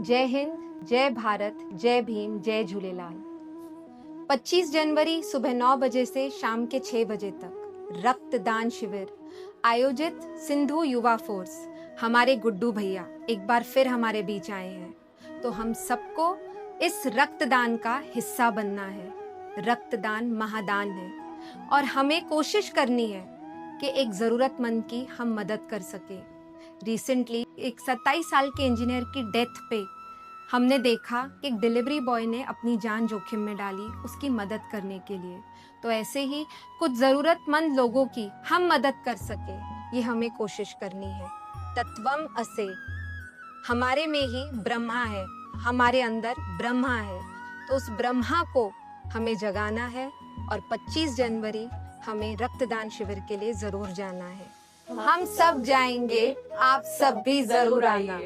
जय हिंद, जय भारत, जय भीम, जय झूलेलाल। 25 जनवरी सुबह 9 बजे से शाम के 6 बजे तक रक्तदान शिविर आयोजित सिंधु युवा फोर्स हमारे गुड्डू भैया एक बार फिर हमारे बीच आए हैं। तो हम सबको इस रक्तदान का हिस्सा बनना है। रक्तदान महादान है और हमें कोशिश करनी है कि एक ज़रूरतमंद की हम मदद कर सके। रिसेंटली एक 27 साल के इंजीनियर की डेथ पे हमने देखा कि एक डिलीवरी बॉय ने अपनी जान जोखिम में डाली उसकी मदद करने के लिए। तो ऐसे ही कुछ ज़रूरतमंद लोगों की हम मदद कर सके, ये हमें कोशिश करनी है। तत्वम असे, हमारे में ही ब्रह्मा है, हमारे अंदर ब्रह्मा है, तो उस ब्रह्मा को हमें जगाना है और 25 जनवरी हमें रक्तदान शिविर के लिए जरूर जाना है। हम सब जाएंगे, आप सब भी जरूर आना।